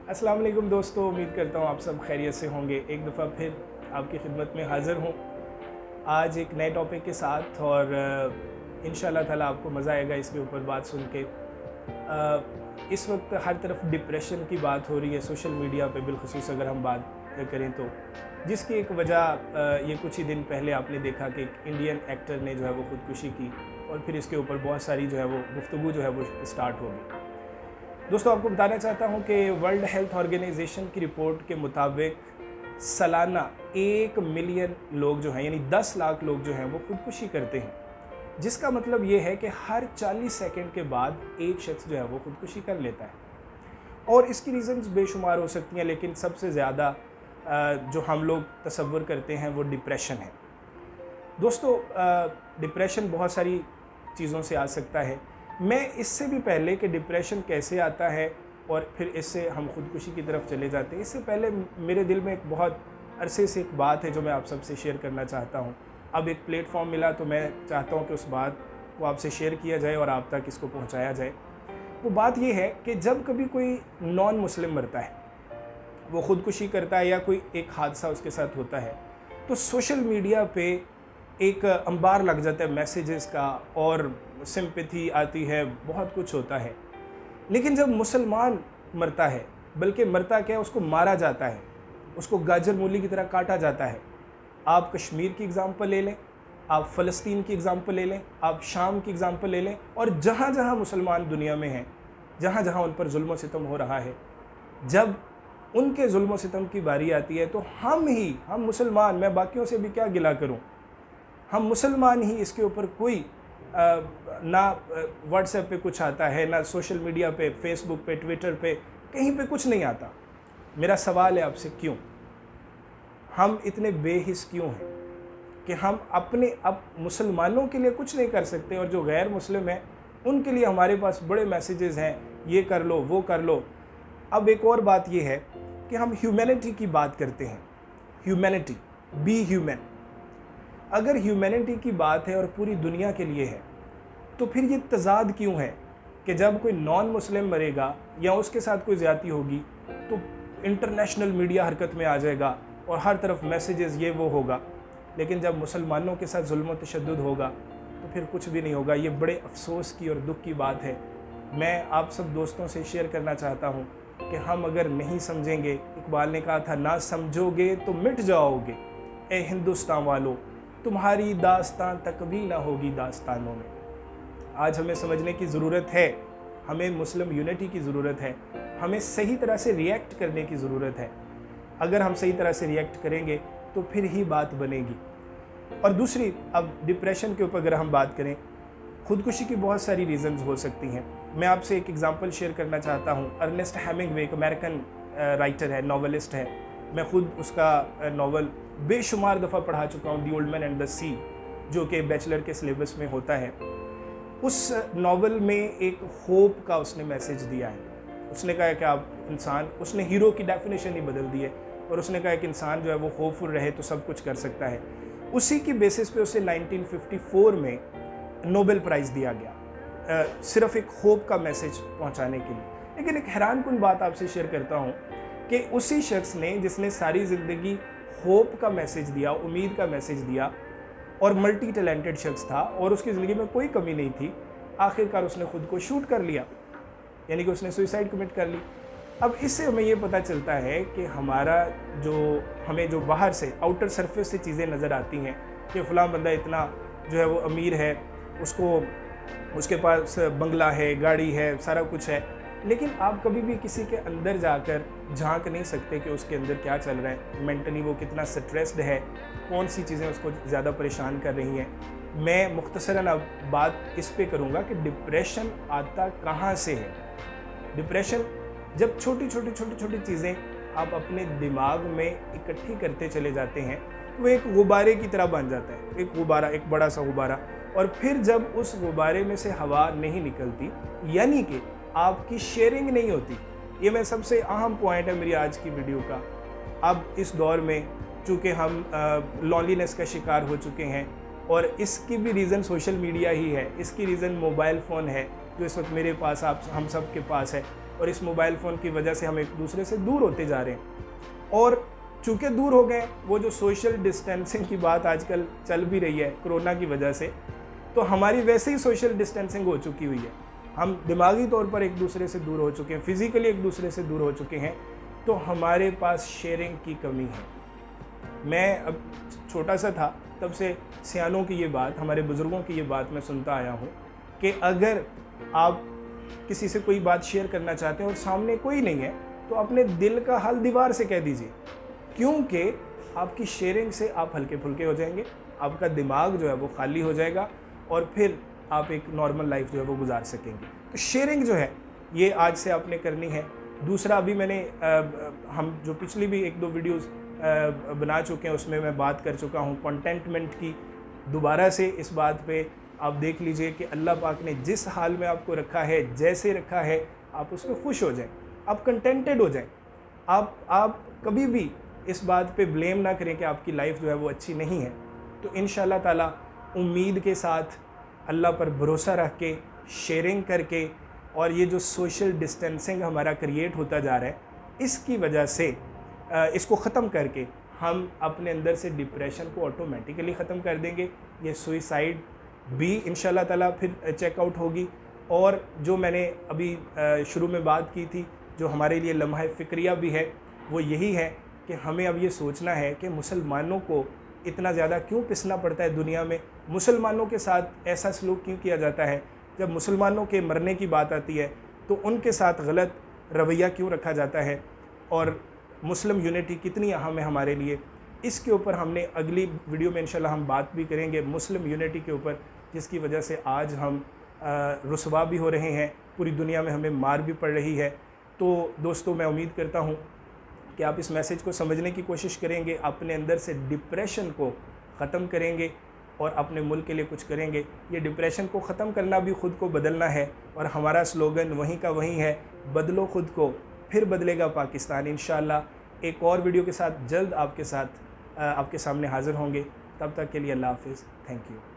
अस्सलाम वालेकुम दोस्तों, उम्मीद करता हूँ आप सब खैरियत से होंगे। एक दफ़ा फिर आपकी खिदमत में हाज़िर हूँ आज एक नए टॉपिक के साथ और इंशाअल्लाह ताला आपको मज़ा आएगा इसके ऊपर बात सुन के। इस वक्त हर तरफ डिप्रेशन की बात हो रही है सोशल मीडिया पे, बिलखुसूस अगर हम बात करें तो, जिसकी एक वजह ये कुछ ही दिन पहले आपने देखा कि एक इंडियन एक्टर ने जो है वो ख़ुदकुशी की और फिर इसके ऊपर बहुत सारी जो है वो गुफ्तगू जो है वो स्टार्ट हो गई। दोस्तों, आपको बताना चाहता हूं कि वर्ल्ड हेल्थ ऑर्गेनाइजेशन की रिपोर्ट के मुताबिक सालाना 1 मिलियन लोग जो हैं, यानी 10 लाख लोग जो हैं वो खुदकुशी करते हैं, जिसका मतलब ये है कि हर 40 सेकंड के बाद एक शख्स जो है वो खुदकुशी कर लेता है। और इसकी रीज़न्स बेशुमार हो सकती हैं, लेकिन सबसे ज़्यादा जो हम लोग तसव्वुर करते हैं वो डिप्रेशन है। दोस्तों, डिप्रेशन बहुत सारी चीज़ों से आ सकता है। मैं इससे भी पहले कि डिप्रेशन कैसे आता है और फिर इससे हम खुदकुशी की तरफ चले जाते हैं, इससे पहले मेरे दिल में एक बहुत अरसे से एक बात है जो मैं आप सबसे शेयर करना चाहता हूँ। अब एक प्लेटफॉर्म मिला तो मैं चाहता हूँ कि उस बात को आपसे शेयर किया जाए और आप तक इसको पहुँचाया जाए। वो बात ये है कि जब कभी कोई नॉन मुस्लिम मरता है, वो खुदकुशी करता है या कोई एक हादसा उसके साथ होता है, तो सोशल मीडिया पे एक अंबार लग जाता है मैसेजेस का और सिंपैथी आती है, बहुत कुछ होता है। लेकिन जब मुसलमान मरता है, बल्कि मरता क्या है, उसको मारा जाता है, उसको गाजर मूली की तरह काटा जाता है। आप कश्मीर की एग्ज़ाम्पल ले लें, आप फ़लस्तीन की एग्ज़ाम्पल ले लें, आप शाम की एग्ज़ाम्पल ले लें, और जहाँ जहाँ मुसलमान दुनिया में हैं, जहाँ जहाँ उन पर जुल्म सितम हो रहा है, जब उनके जुल्म सितम की बारी आती है तो हम मुसलमान, मैं बाकियों से भी क्या गिला करूँ, हम मुसलमान ही इसके ऊपर कोई ना व्हाट्सएप पे कुछ आता है, ना सोशल मीडिया पे, फेसबुक पे, ट्विटर पे, कहीं पे कुछ नहीं आता। मेरा सवाल है आपसे, क्यों? हम इतने बेहिस क्यों हैं कि हम अब मुसलमानों के लिए कुछ नहीं कर सकते और जो गैर मुस्लिम हैं उनके लिए हमारे पास बड़े मैसेजेस हैं, ये कर लो, वो कर लो। अब एक और बात ये है कि हम ह्यूमैनिटी की बात करते हैं। Humanity, be human. अगर ह्यूमैनिटी की बात है और पूरी दुनिया के लिए है, तो फिर ये तज़ाद क्यों है कि जब कोई नॉन मुस्लिम मरेगा या उसके साथ कोई ज़्यादती होगी तो इंटरनेशनल मीडिया हरकत में आ जाएगा और हर तरफ मैसेजेस ये वो होगा, लेकिन जब मुसलमानों के साथ जुल्म व तशद्दुद होगा तो फिर कुछ भी नहीं होगा। ये बड़े अफसोस की और दुख की बात है। मैं आप सब दोस्तों से शेयर करना चाहता हूँ कि हम अगर नहीं समझेंगे, इकबाल ने कहा था, ना समझोगे तो मिट जाओगे, ए हिंदुस्तान वालों, तुम्हारी दास्तां तक भी ना होगी दास्तानों में। आज हमें समझने की ज़रूरत है, हमें मुस्लिम यूनिटी की ज़रूरत है, हमें सही तरह से रिएक्ट करने की ज़रूरत है। अगर हम सही तरह से रिएक्ट करेंगे तो फिर ही बात बनेगी। और दूसरी, अब डिप्रेशन के ऊपर अगर हम बात करें, खुदकुशी की बहुत सारी रीज़न्स हो सकती हैं। मैं आपसे एक एग्ज़ाम्पल शेयर करना चाहता हूँ। अर्नेस्ट हेमिंग्वे एक अमेरिकन राइटर है, नॉवलिस्ट है। मैं ख़ुद उसका नावल बेशुमार दफ़ा पढ़ा चुका हूँ, the old man and the sea, जो कि बैचलर के सिलेबस में होता है। उस नावल में एक होप का उसने मैसेज दिया है। उसने कहा है कि आप इंसान, उसने हीरो की डेफिनेशन ही बदल दी है और उसने कहा है कि इंसान जो है वो होपफुल रहे तो सब कुछ कर सकता है। उसी की बेसिस पे उसे 1954 में नोबेल प्राइज़ दिया गया, सिर्फ एक होप का मैसेज पहुंचाने के लिए। लेकिन एक हैरानकुन बात आपसे शेयर करता हूं कि उसी शख्स ने, जिसने सारी ज़िंदगी होप का मैसेज दिया, उम्मीद का मैसेज दिया, और मल्टी टैलेंटेड शख्स था और उसकी ज़िंदगी में कोई कमी नहीं थी, आखिरकार उसने ख़ुद को शूट कर लिया, यानी कि उसने सुसाइड कमिट कर ली। अब इससे हमें ये पता चलता है कि हमें जो बाहर से, आउटर सरफेस से चीज़ें नज़र आती हैं कि फ़लाँ बंदा इतना जो है वो अमीर है, उसके पास बंगला है, गाड़ी है, सारा कुछ है, लेकिन आप कभी भी किसी के अंदर जाकर झांक नहीं सकते कि उसके अंदर क्या चल रहा है, मेंटली वो कितना स्ट्रेस्ड है, कौन सी चीज़ें उसको ज़्यादा परेशान कर रही हैं। मैं मुख्तसरन अब बात इस पे करूँगा कि डिप्रेशन आता कहाँ से है। डिप्रेशन जब छोटी छोटी चीज़ें आप अपने दिमाग में इकट्ठी करते चले जाते हैं, वो एक गुब्बारे की तरह बन जाता है, एक गुब्बारा, एक बड़ा सा गुब्बारा, और फिर जब उस गुब्बारे में से हवा नहीं निकलती, यानी कि आपकी शेयरिंग नहीं होती। ये मैं सबसे अहम पॉइंट है मेरी आज की वीडियो का। अब इस दौर में चूँकि हम लॉनलीनेस का शिकार हो चुके हैं, और इसकी भी रीज़न सोशल मीडिया ही है, इसकी रीज़न मोबाइल फ़ोन है जो इस वक्त मेरे पास, आप हम सब के पास है। और इस मोबाइल फ़ोन की वजह से हम एक दूसरे से दूर होते जा रहे हैं। और चूँकि दूर हो गए, वो जो सोशल डिस्टेंसिंग की बात आजकल चल भी रही है कोरोना की वजह से, तो हमारी वैसे ही सोशल डिस्टेंसिंग हो चुकी हुई है। हम दिमागी तौर पर एक दूसरे से दूर हो चुके हैं, फिज़िकली एक दूसरे से दूर हो चुके हैं, तो हमारे पास शेयरिंग की कमी है। मैं अब छोटा सा था तब से सियानों की ये बात, हमारे बुज़ुर्गों की ये बात मैं सुनता आया हूँ कि अगर आप किसी से कोई बात शेयर करना चाहते हैं और सामने कोई नहीं है, तो अपने दिल का हाल दीवार से कह दीजिए, क्योंकि आपकी शेयरिंग से आप हल्के फुल्के हो जाएंगे, आपका दिमाग जो है वो खाली हो जाएगा और फिर आप एक नॉर्मल लाइफ जो है वो गुजार सकेंगे। तो शेयरिंग जो है ये आज से आपने करनी है। दूसरा, अभी मैंने हम जो पिछली भी 1-2 वीडियोस बना चुके हैं, उसमें मैं बात कर चुका हूँ कंटेंटमेंट की। दोबारा से इस बात पे आप देख लीजिए कि अल्लाह पाक ने जिस हाल में आपको रखा है, जैसे रखा है, आप उसमें खुश हो जाएं, आप कंटेंटेड हो जाएं। आप कभी भी इस बात पे ब्लेम ना करें कि आपकी लाइफ जो है वो अच्छी नहीं है। तो इंशाअल्लाह ताला उम्मीद के साथ, अल्लाह पर भरोसा रख के, शेयरिंग करके, और ये जो सोशल डिस्टेंसिंग हमारा क्रिएट होता जा रहा है, इसकी वजह से इसको ख़त्म करके हम अपने अंदर से डिप्रेशन को ऑटोमेटिकली ख़त्म कर देंगे। ये सुइसाइड भी इंशाअल्लाह ताला फिर चेकआउट होगी। और जो मैंने अभी शुरू में बात की थी, जो हमारे लिए लम्हा फ़िक्रिया भी है, वो यही है कि हमें अब ये सोचना है कि मुसलमानों को इतना ज़्यादा क्यों पिसना पड़ता है दुनिया में, मुसलमानों के साथ ऐसा सलूक क्यों किया जाता है। जब मुसलमानों के मरने की बात आती है तो उनके साथ गलत रवैया क्यों रखा जाता है, और मुस्लिम यूनिटी कितनी अहम है हमारे लिए। इसके ऊपर हमने अगली वीडियो में इंशाल्लाह हम बात भी करेंगे, मुस्लिम यूनिटी के ऊपर, जिसकी वजह से आज हम रुसवा भी हो रहे हैं, पूरी दुनिया में हमें मार भी पड़ रही है। तो दोस्तों, मैं उम्मीद करता हूँ कि आप इस मैसेज को समझने की कोशिश करेंगे, अपने अंदर से डिप्रेशन को ख़त्म करेंगे और अपने मुल्क के लिए कुछ करेंगे। ये डिप्रेशन को ख़त्म करना भी ख़ुद को बदलना है, और हमारा स्लोगन वहीं का वहीं है, बदलो ख़ुद को फिर बदलेगा पाकिस्तान। इंशाअल्लाह एक और वीडियो के साथ जल्द आपके सामने हाज़िर होंगे। तब तक के लिए अल्लाह हाफ़िज़। Thank you.